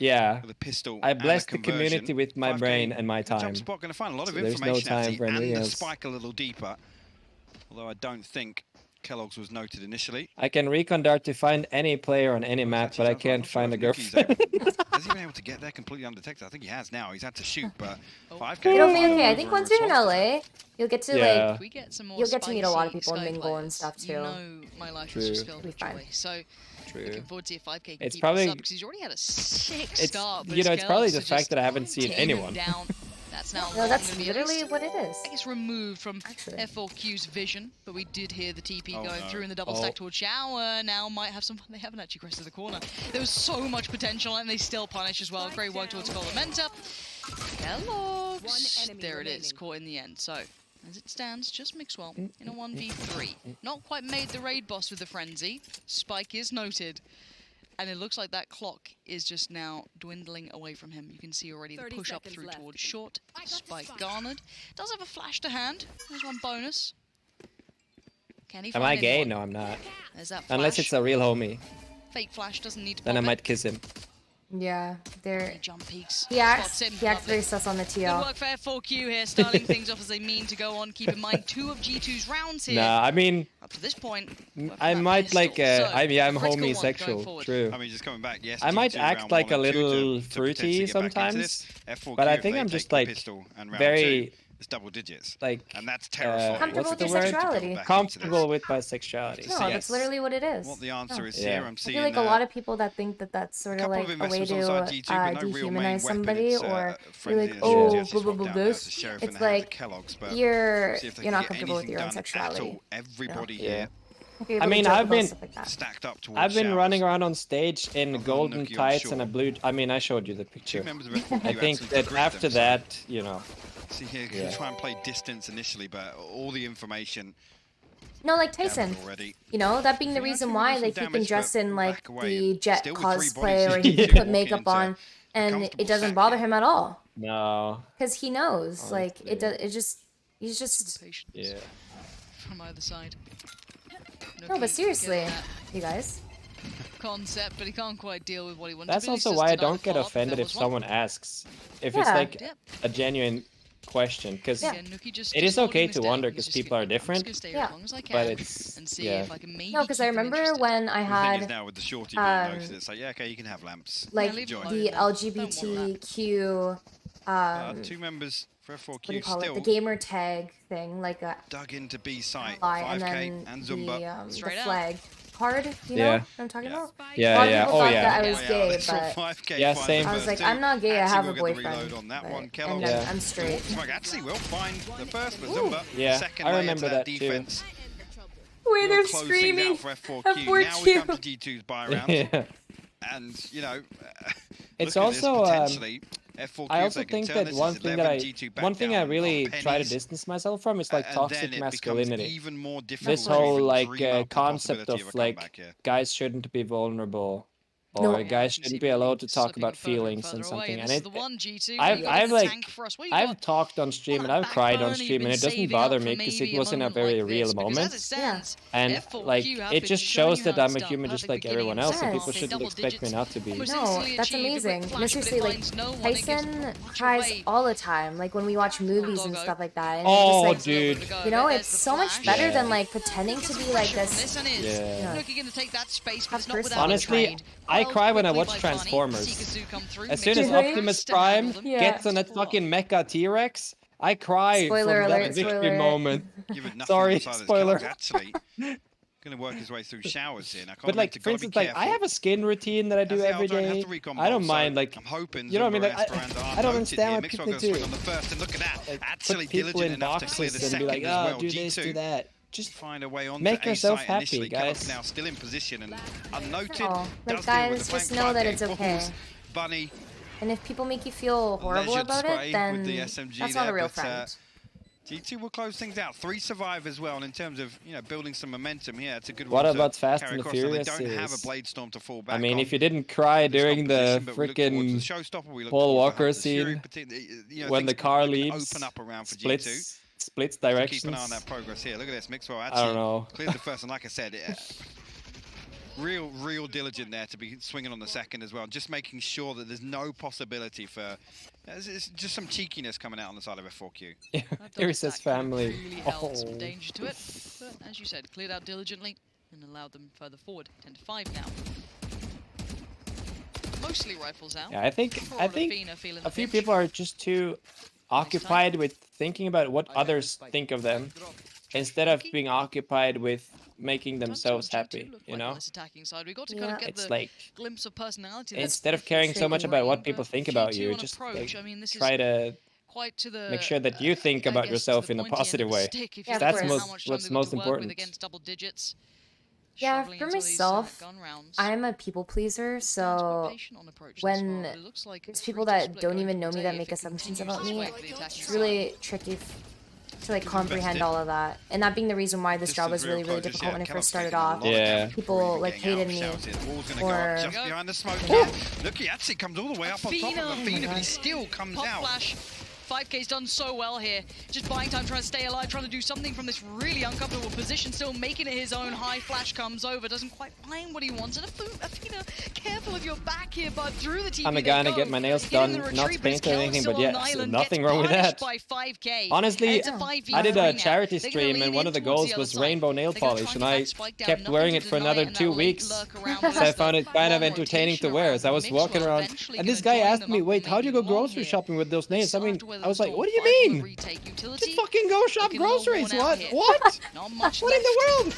pistol. I and a blessed the conversion. community with my 5K, brain and my good jump time. spot, going to find a lot of So there's no information time actually, for and anything the else. spike a little deeper. Although I don't think Kellogg's was noted initially. I can recon dart to find any player on any map, but I can't find a girlfriend. Has he been able to get there completely undetected? I think he has now. He's had to shoot, but 5K. It'll be okay. I think once you're in LA, you'll get to Yeah. like If we get some more you'll get to meet a lot of spicy people and Sky mingle and players, stuff too. You know my life is just True. filled It'll with be fine. joy. So True. looking forward to see if 5K can It's keep probably- this up, because he's already had a sick It's start. But you know, his it's probably girls the are fact just that I haven't seen taking him anyone. down. That's now No, that's gonna be at literally least, what it is. I guess, removed from Actually. F4Q's vision, but we did hear the TP Oh, going no. through in the double Oh. stack towards Shower. Now might have some fun. They haven't actually crested the corner. There was so much potential, and they still punish as well. Great work towards Kolementa. Kellogg's. There it is, caught in the end. So, as it stands, just Mixwell in a 1v3. Not quite made the raid boss with the frenzy. Spike is noted. And it looks like that clock is just now dwindling away from him. You can see already the 30 push up seconds through left. towards short. Spike garnered. Does have a flash to hand. There's one bonus. Can he Am find I gay? anyone? No, I'm not. There's that flash. Unless it's a real homie, Fake flash doesn't need to then I pop might kiss him. Yeah, there. it. Jump peaks. He acts. Spots him. He acts Lovely. very sus on the Good TL. work for F4Q here, starting things off as they mean to go on. Keep in mind, 2 of G2's rounds here. Nah, I mean, Up to this point, I might like. So, I'm critical one going homosexual. forward. True. I mean, just coming back, yes. I might G2 act round like one a and two little to fruity potentially get back into sometimes, this. F4Q, but I if think they I'm take just the like pistol and round very two, it's double digits. like And that's terrifying. Comfortable what's with the your word? sexuality. Back Comfortable into with my sexuality. No, So that's yes. literally what it is. What the answer is Yeah. here, I'm I seeing feel like a lot of people that think that that's sort of couple like of a way investments to on side G2, but no real main dehumanize weapon. somebody, It's, or you're friendly like, and oh, enthusiastic blah blah swap blah down there this. to Sheriff It's and the House of like Kellogg's, but you're see if they you're can not get comfortable with anything your own done at sexuality. all. Everybody Yeah. here Okay, I mean, I've been like stacked up towards I've been showers. running around on stage in Of golden Nuki on tights and a shore. blue. I mean, I showed you the Two picture. members of F4Q I think actually that gripped after them, so- that, you know, See here, Yeah. try and play distance initially, but all the information No, like Tyson. You know, that being the reason why, like, he can dress in, like, the Jet cosplay, or he can put makeup on, and it doesn't bother him at all. No. Because he knows, like, he's just... Yeah. From either side. No, but seriously, you guys. Concept, but he can't quite deal with what he wants. That's also why I don't get offended if someone asks. If it's like a genuine question, because it is okay to wonder because people are different, but it's No, because I remember when I had now with the shorty it's like, yeah, okay, you can have lamps. Like the LGBTQ 2 members for F4Q what do you call still it? The gamer tag thing, like a dug into B site, and 5K then and Zumba. the flag card, you know what I'm talking about? Yeah, a lot of yeah. people Oh, thought yeah. that I was gay, but 5K yeah, same. I was like, I'm not gay, I have a boyfriend. On that but, one. and I'm straight. Actually, we'll find the first for Zumba. Yeah, Second I remember that defense. Wait, they're Close screaming. for F4Q. F4Q. Now we come to G2's buy round. Yeah. And, you know, It's look at this, also potentially, F4Q, I also they can think turn that this one as thing 11 that G2 back one thing I down really on try to pennies, distance myself from is like and toxic then it becomes masculinity. even more difficult This to whole even like dream up the concept possibility of a like comeback here. guys shouldn't be vulnerable, or No. guys shouldn't be allowed to talk about feelings and something. And I've talked on stream and I've cried on stream, and it doesn't bother me because it was in a very real moment. And like it just shows that I'm a human just like everyone else, and people shouldn't expect me not to be. No, that's amazing. No, seriously, like Tyson cries all the time, like when we watch movies and stuff like that. And Oh, just, dude. like, you know, it's so much better than like pretending to be like this. Yeah. Honestly, Honestly, I cry when I watch Transformers. As soon as Optimus Prime gets on that fucking mecha T-Rex, I cry Spoiler for alert, that victory spoiler moment. Given nothing Sorry, outside of his spoiler. cards, actually. Gonna work his way through showers here. Now, But like, for instance, like I have a skin routine that I do every day. I don't mind, like, I'm hoping you know what I mean? Like, I don't understand what Mixwell people goes swing do. on the first, and look at that. Like, Actually put people diligent in enough to clear the boxes and be second like, as oh, well. do this, G2 do that. Just find a way on make to yourself A site happy, initially. guys. Now still in position and unnoted. Oh, like Does deal with guys, the just flank know that 5K it's okay. balls. Bunny, And if people make you feel horrible leisured about spray it, then with the SMG that's not there, a real but, friend. G2 will close things out. 3 survive as well, and in terms of building some momentum here, it's a good What one. about to Fast carry and the across. So Furious they don't have a series? blade storm to fall back I mean, on. if you didn't cry during the freaking Paul Walker scene when the car leaves, open up around for splits G2. directions. Keep an eye on that progress here. Look at this. Mixwell I don't actually know. cleared the first, and like I said, real diligent there to be swinging on the second as well. Just making sure that there's no possibility for... It's just some cheekiness coming out on the side of F4Q. Yeah, here he says family. Really held some danger to it, but as you said, cleared out diligently and allowed them further forward. 10-5 now. Mostly rifles out. Yeah, I think a few people are just too occupied with thinking about what others think of them instead of being occupied with making themselves happy, you know? It's like, instead of caring so much about what people think about you, just like, try to make sure that you think about yourself in a positive way. Yeah, That's what's most important. Yeah, for myself, I'm a people pleaser, so when there's people that don't even know me that make assumptions about me, it's really tricky to like comprehend all of that. And that being the reason why this job was really, really difficult when I first started off. Yeah. People like hated me. Or just behind the smoke. Look, he actually comes all the way up on top of the Athena, but he still comes out. 5K's done so well here. Just buying time, trying to stay alive, trying to do something from this really uncomfortable position, still making it his own. High flash comes over, doesn't quite find what he wants. And Athena, careful of your back here, bud. Through the TV I'm a guy to get my nails done, not paint or anything, but yeah, so nothing wrong with that. Honestly, I did a charity stream and one of the goals was rainbow nail polish, and I kept wearing it for another 2 weeks. So I found it kind of entertaining to wear. As I was walking around, and this guy asked me, wait, how do you go grocery shopping with those nails? I mean, I was like, what do you mean? Just fucking go shop groceries. What? What? What in the world?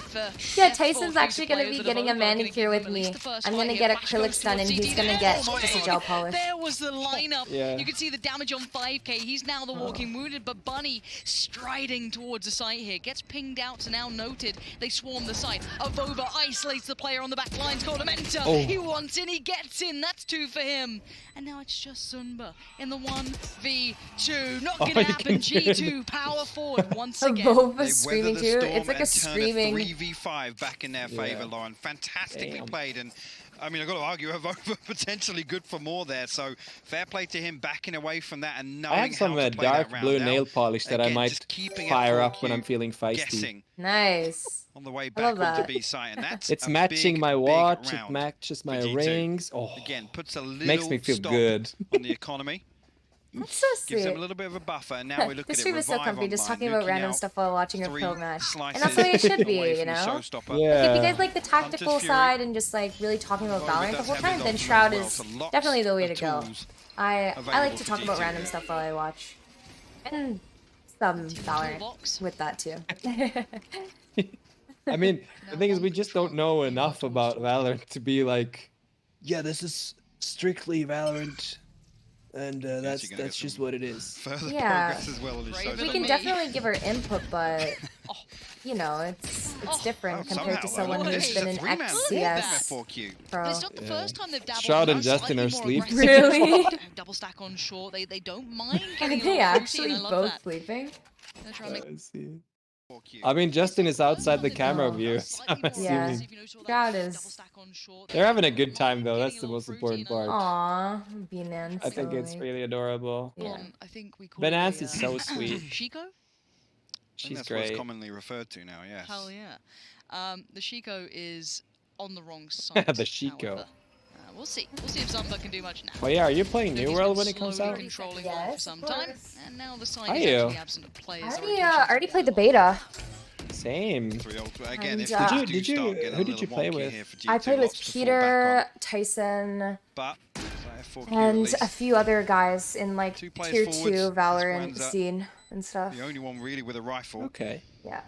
yeah, Tyson's actually going to be getting a manicure with me. I'm going to get acrylics done and he's going to get just a gel polish. There was the lineup. Yeah. You can see the damage on 5K. He's now the walking wounded, but Bunny striding towards the site here. Gets pinged out to now noted. They swarm the site. Avova isolates the player on the back lines called Amenta. Oh. He wants in, he gets in. That's 2 for him. And now it's just Zumba in the 1v2. G2, not gonna happen. G2 power forward once again. Both screaming too. It's like a screaming 3v5 back in their favor, Lauren. Fantastically played, and I mean, I've got to argue, Avova potentially good for more there. So fair play to him backing away from that and knowing I have some how to play dark that blue round. nail polish that I might fire up when I'm feeling feisty. Guessing nice. on the way back onto B site, and that's it's matching my watch. It round matches my G2. rings. Oh, again, puts a little makes me feel stop good on the economy. That's so sweet. Gives them a little bit of a buffer, and now we look this at stream it. is so comfy, just talking about random stuff while watching a pro match. And that's the the way it should be, you know? Yeah. Like, if you guys like the tactical side and just like really talking about Valorant the whole time, then Shroud is definitely the way to go. I like to talk about random stuff while I watch. And some Valorant with that too. I mean, the thing is, we just don't know enough about Valorant to be like, yeah, this is strictly Valorant. And that's just what it is. Yeah, as well we can definitely give our input, but you know, it's different compared to someone who's been an ex-CS pro. It's not the first time they've dabbled. Shroud and Justin are sleeping. Really? Double stack on short. They don't mind. Are they actually both sleeping? I mean, Justin is outside the camera view. I'm Yeah, assuming. Shroud is. They're having a good time though. That's the most important part. Aww, Binance. I think it's really adorable. Yeah. I think we call Banance is so sweet. Shiko? She's that's great. What it's commonly referred to now, yes. Hell yeah. The Shiko is on the wrong side. The Shiko. However. We'll see. We'll see if Zumba can do much now. Well, yeah, are you playing New World when it comes out? Controlling for some time, and now the side Are is you? actually absent of players. I already played the beta. Same. Again, if did you who did you play with? I played with Kyedae, Tyson, but and a few other guys in like tier 2 Valorant scene and stuff. The only one really with a rifle. Okay. Yeah.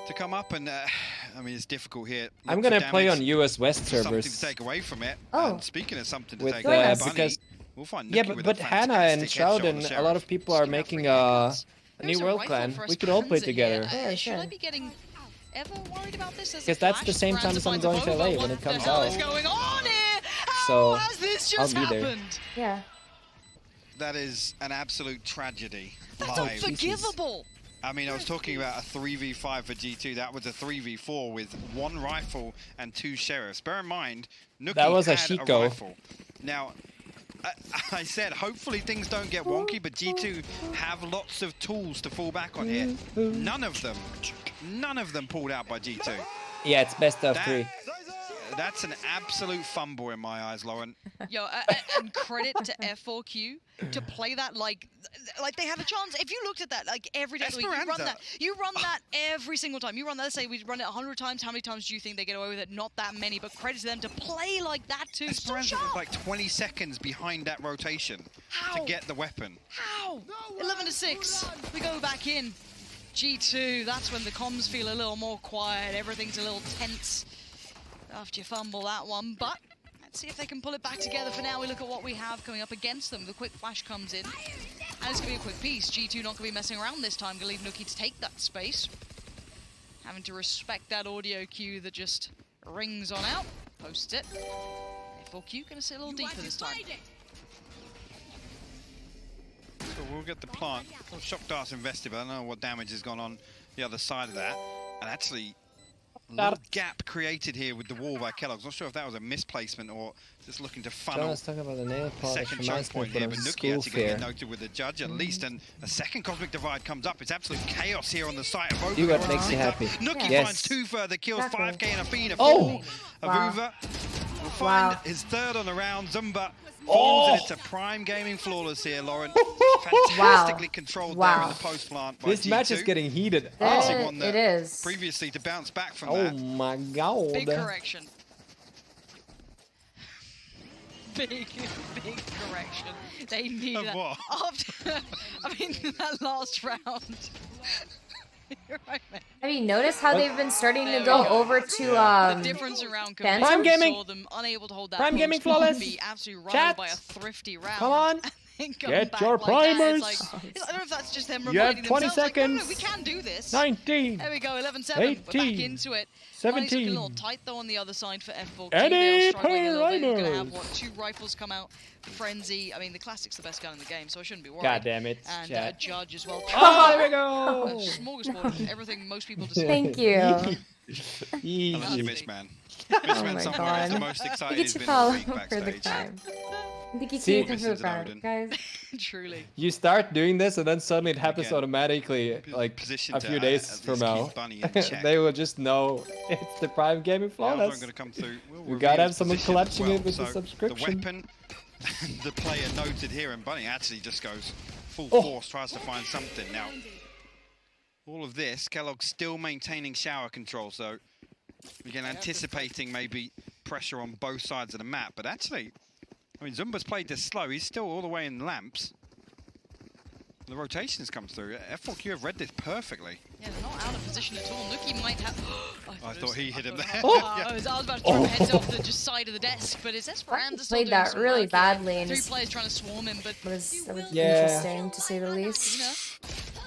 To come up and I mean, it's difficult here. I'm gonna play on US West servers. Something to take away from it. Oh. And speaking of something to With, take away, because we'll find yeah, Nuki but Hannah and Shroud and a lot of people are making a New World clan. We could all play together. Yeah, Should sure. I be getting ever worried about this? Because that's the same time as I'm going to LA when it comes out. What the hell is going on here? So, How has this just I'll be there. happened? Yeah. That is an absolute tragedy. That's live. unforgivable. I mean, I was talking about a 3v5 for G2. That was a 3v4 with 1 rifle and 2 sheriffs. Bear in mind, Nuki That was a had Shiko. rifle. Now, I said, hopefully things don't get wonky, but G2 have lots of tools to fall back on here. None of them pulled out by G2. Yeah, it's best of 3. That's an absolute fumble in my eyes, Lauren. Yo, and credit to F4Q to play that like they have a chance. If you looked at that like every day, you run that every single time. You run that. Let's say we run it 100 times. How many times do you think they get away with it? Not that many, but credit to them to play like that too. Esperanza was like 20 seconds behind that rotation to get the weapon. How? 11-6. We go back in. G2. That's when the comms feel a little more quiet. Everything's a little tense after you fumble that one, but let's see if they can pull it back together. For now, we look at what we have coming up against them. The quick flash comes in, and it's going to be a quick piece. G2 not going to be messing around this time. Going to leave Nuki to take that space. Having to respect that audio cue that just rings on out. Posts it. F4Q going to sit a little deeper this time. So we'll get the plant. Well, shock darts invested, but I don't know what damage has gone on the other side of that. And actually, a little gap created here with the wall by Kellogg's. Not sure if that was a misplacement or just looking to funnel Jonas talking about the nail polish. second choke point here, but Nuki actually going to get noted with the judge at least, and a second Cosmic Divide comes up. It's absolute chaos here on the site of Avuva. Do what makes you happy. Nuki finds 2 further kills, 5k and a feed, a 4. Oh! Avuva will find his 3rd on the round. Zumba falls into prime gaming flawless here, Lauren. Fantastically controlled there in the post plant by This G2. match is getting heated. It is. Previously to bounce back from Oh that. my god. Big correction. Big correction. They need that. What? After, I mean, that last round. You're right, man. Have you noticed how they've been starting to There go we go. over to The difference around Phantom? Prime Gaming. saw them unable to hold that Prime post Gaming plant, flawless. be absolutely run Chat. by a thrifty round. Come on. Get your primers! Like, I don't know if that's just them You have reminding 20 themselves, seconds. like, no, we can do this. 19. There we go, 11-7. 18, We're back into it. 17. Money's looking a little tight though on the other side for F4Q. Any They're struggling a little bit. You're gonna primers. have what, 2 rifles come out. Frenzy. I mean, the classic's the best gun in the game, so I shouldn't be worried. God damn it, And chat. Judge as well. Oh, there we go. Smorgasbord of everything most people deserve. Thank you. Unless you Easy. Mitch, man. Mitch Oh man my somewhere is the God. most I excited get he's to been all follow week for the backstage. crime. I think you See, see for the crime, guys. Truly. You start doing this and then suddenly it happens Again, automatically, like position a to few at days least from keep now. Bunny in check. They will just know it's the Prime Gaming Now Flawless. going to come through. We'll We review gotta have his someone position as collapsing well. it with the So subscription. The weapon, the player noted here, and Bunny actually just goes full Oh. force, tries to find something. Now, all of this, Kellogg's still maintaining shower control, so again, anticipating maybe pressure on both sides of the map. But actually, I mean, Zumba's played this slow. He's still all the way in lamps. The rotations come through. F4Q have read this perfectly. Yeah, they're not out of position at all. Nuki might have... I thought he hit him there. I was about to throw my heads off the just side of the desk, but is Esperanza still Played doing that some really work? badly and 3 just players trying to swarm him, but was Yeah. interesting to say the least.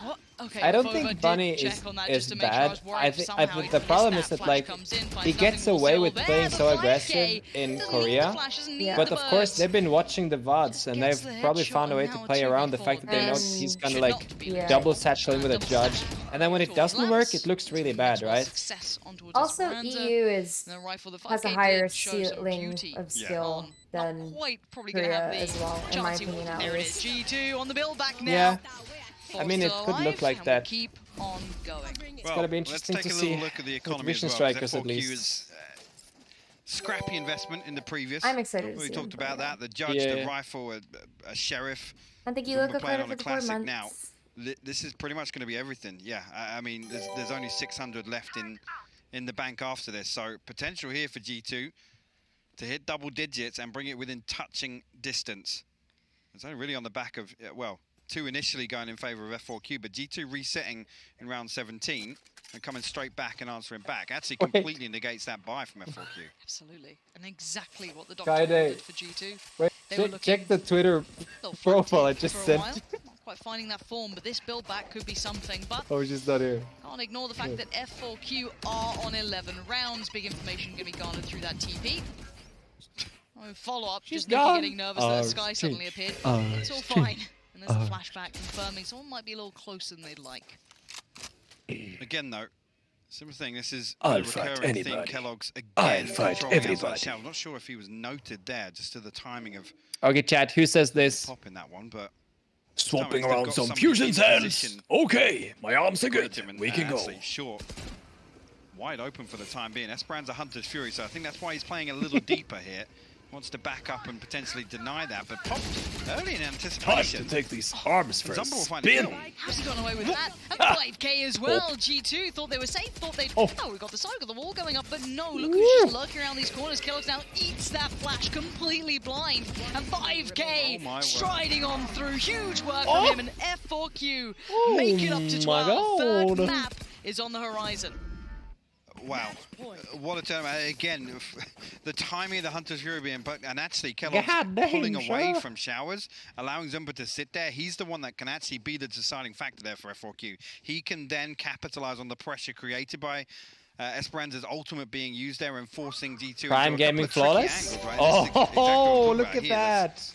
What? Okay, I don't Fova think did Bunny check is, on that is just to make sure bad. was worried I if think somehow the he'd missed problem that. is that Flash like comes in, he finds gets nothing, away still with there, playing the so 5K. aggressive in Doesn't need Korea. the flash, doesn't need But the of course burst. they've been watching the VODs and Gets they've the probably headshot found a way and to now play a around the 2v4 fact that they know there. he's gonna Should like not to be Yeah. double satchel in with a double judge. satchel. And then when it Towards doesn't work, Lance. it looks really Makes bad, more right? success on towards Also, Esperanza. EU is And the rifle, the has a 5K higher did show some ceiling beauty of Yeah. skill on. than Not quite probably going to Korea have the as well, in my chancy opinion, one. at There it least. is. G2 on the build back now. Yeah. I mean, Fox it still could look alive, like and we'll that. keep on going. It's gotta be interesting let's take to a see little look at the with economy Vision as well. 'Cause Strikers at F4Q least. is scrappy investment in the previous. I'm excited to We see talked him about play. that. The judge, Yeah. the rifle, a sheriff. I think you Zumba look playing credit on for a the 4 classic now. months. This is pretty much going to be everything. Yeah, I mean, there's only 600 left in the bank after this, so potential here for G2 to hit double digits and bring it within touching distance. It's only really on the back of, well, 2 initially going in favor of F4Q, but G2 resetting in round 17 and coming straight back and answering back. Actually completely negates that buy from F4Q. Absolutely. And exactly what the doctor Kyedae. wanted for G2. Wait, They were check the Twitter little profile I frantic just for a sent. while. Not quite finding that form, but this build back could be something. But Oh, she's not here. can't ignore the fact that F4Q are on 11 rounds. Big information going to be garnered through that TP. Follow up, She's just Nuki gone. getting nervous that Oh, the sky suddenly shit. appeared. Oh, It's all shit. fine. And there's a Oh. flashback confirming someone might be a little closer than they'd like. Again, though, similar thing. This is I'll a fight recurring theme. anybody. Kellogg's again I'll fight controlling outside everybody. shell. I'm not sure if he was noted there, just to the timing of Okay, chat, who says this? popping that one, but Swapping They've around got some somebody fusion in cells. position. Okay, my arms are great good. him and We can go. actually short. Wide open for the time being. Esperanza Hunter's Fury, so I think that's why he's playing a little deeper here. Wants to back up and potentially deny that, but popped early in Time to anticipation. take these arms for a Zumba will find a spin. kill. How's he gotten away with that? And 5K as well. G2 thought they were safe, thought they'd... Oh, we got the side, got the wall going up, but no, look who's just lurking around these corners. Kellogg's now eats that flash completely blind. And 5K Oh my word. striding on through. Huge work from him, and F4Q make it up to my 12. Third God. map is on the horizon. Wow, what a turn! Again, the timing of the Hunter's Fury being, and actually Kellogg's God damn, pulling away sure. from showers, allowing Zumba to sit there. He's the one that can actually be the deciding factor there for F4Q. He can then capitalize on the pressure created by Esperanza's ultimate being used there and forcing G2 Prime into a couple Gaming of tricky Flawless? angles, right? This is exactly what I'm Oh, talking look about at here. That's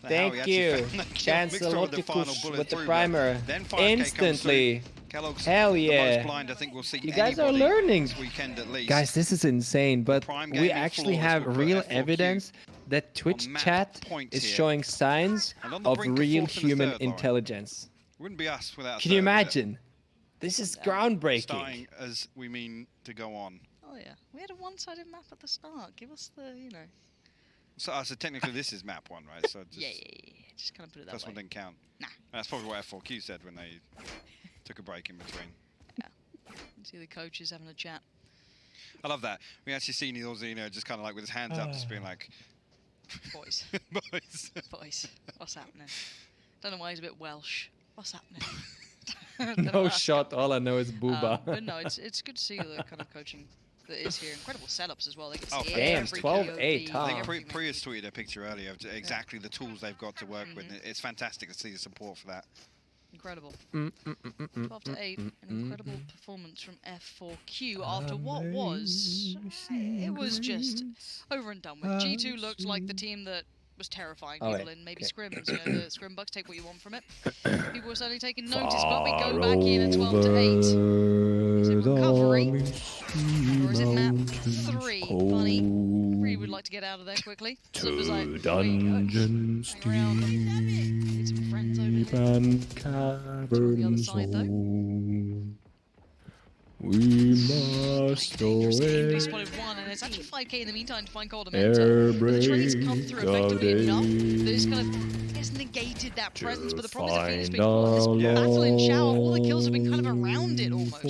that. how he Thank actually you. found that kill. Mixed with the final Chanceloticus bullet with the through, but primer. then 5K comes through. Instantly. Kellogg's Hell the yeah. most blind I think we'll see You guys are anybody learning. this weekend at least. Guys, this is insane, but Prime we Gaming actually Flawless have will put real F4Q evidence that Twitch map chat points is here. showing signs And on the of brink of real fourth and a human third, Lauren. intelligence. Wouldn't be us without. Can you imagine? This is groundbreaking. Starting as we mean to go on. Oh yeah, we had a one-sided map at the start. Give us the, you know... So technically this is map 1, right? So just, Yeah. Just kind of put it that First way. one didn't count. Nah. That's probably what F4Q said when they took a break in between. You see the coaches having a chat. I love that. We actually seen Ilzino just kind of like with his hands up, just being like, Boys, boys. boys, what's happening? Don't know why he's a bit Welsh. What's happening? Don't know No why. shot, all I know is booba. But no, it's good to see the kind of coaching that is here. Incredible setups as well. They can Oh, see damn, every 12-8, POV, huh? I think everything. Priya's tweeted a picture earlier of exactly the tools they've got to work with. It's fantastic to see the support for that. Incredible. 12-8, an incredible performance from F4Q after what was, it was just over and done with. G2 looked like the team that was terrifying people in maybe scrims. You know, the scrim bucks, take what you want from it. People were certainly taking notice, but we go back in at 12-8. Is it recovery? Or is it map 3? Bunny really would like to get out of there quickly. Zumba's like, Dungeons hang around. Need some friends over here. and Two on the other side, though. We must Dangerous game. He spotted one, and it's actually 5k in the meantime to find Cold Mentor. But the trades come through effectively enough that it's kind of has negated that presence. But the problem is that Phoenix being caught in this battle in shower. All the kills have been kind of around it almost.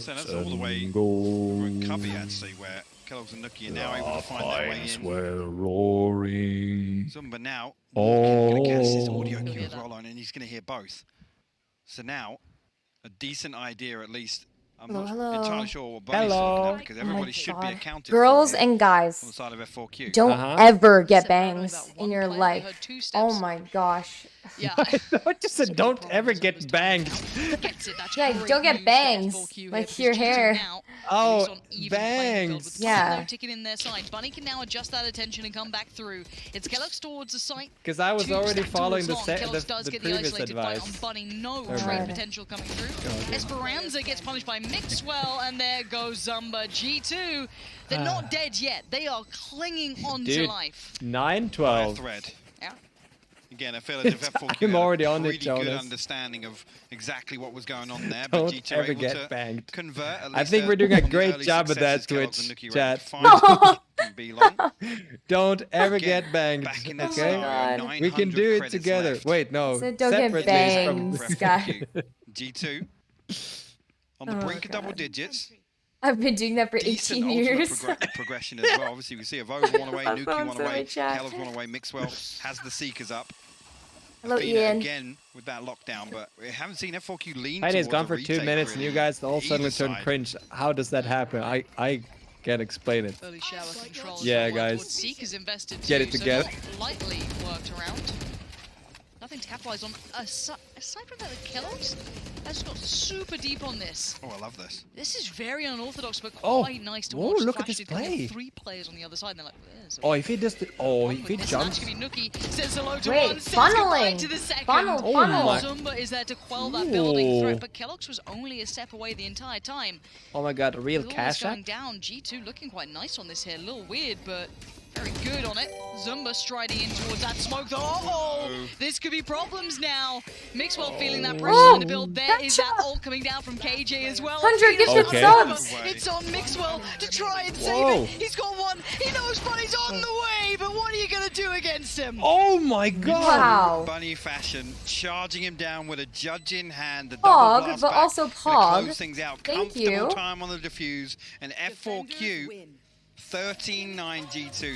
So that's all the way from Cubby, actually, where Kellogg's and Nookie are now able to find their way in. were roaring. Zumba now Oh. going to guess his audio cue as well on, and he's going to hear both. So now, a decent idea at least. I'm not entirely sure what Bunny's talking about, because everybody should be accounted Girls for and on guys, the side of F4Q. don't ever get bangs in your life. Oh my gosh. Yeah. I just said don't ever get banged. Yeah, don't get bangs like your hair. Oh, bangs. Yeah. Ticket in their side. Bunny can now adjust that attention and come back through. It's Kellogg's towards the site. Because I was already following the previous Fight on advice. Bunny. No trade potential coming through. Esperanza gets punished by Mixwell, and there goes Zumba. G2, they're not dead yet. They are clinging on to life. 9-12. Thread. Yeah. Again, I feel as if F4Q I'm already had a on it, pretty good Jonas. understanding of exactly what was going on there. Don't but G2 ever able get to banged. convert. At I least think we're doing a on the great early job at that, successes, Kellogg's Twitch and Nookie chat. were able to find B-long. Don't ever Again, get banged, back in that okay? scenario, We can 900 do it credits together. left. Wait, no. So don't get separately banged, from- Sky. G2 on the brink of double digits. I've been doing that for Decent 18 ultimate years. progression as well. Obviously, we see Avova one away, That Nuki sounds one so away, chat. Kellogg's one away, Mixwell has the Seekers up. Hello, Athena Ian. again with that lockdown, but we haven't seen F4Q lean Kyedae's towards gone a for 2 retake, minutes and you really, guys all suddenly either turn side. cringe. How does that happen? I can't explain it. Early shower control. Yeah, guys. Seekers invested Get too, it together. So not lightly worked around. Nothing to capitalize on. Aside from that, the Kellogg's has got super deep on this. Oh, I love this. This is very unorthodox, but Oh. quite nice to Whoa, watch. look at Flash this did kind of play. 3 players on the other side, and they're like, "There's a Oh, if he does the... Oh, if he This jumps... match could be Nookie, says hello to Wait, one, says goodbye funneling. to the second. Funnel, Oh funnel. my- Zumba is there to quell that building Ooh. threat, but Kellogg's was only a step away the entire time. Oh my god, a real With all this cash going app? down, G2 looking quite nice on this here. A little weird, but very good on it. Zumba striding in towards that smoke, though. Uh-oh! This could be problems now. Mixwell feeling that pressure in the build. There is that ult coming down from KJ as well. 100 gifted Okay. subs. It's on Mixwell to try and save Whoa. it. He's got one. He knows Bunny's on the way, but what are you going to do against him? Oh my god! Wow. Bunny fashion, charging him down with a judge in hand. The Pog, double blast but back, also gonna Pog. Close things out. Thank Comfortable you. time on the defuse. And F4Q, 13-9 G2.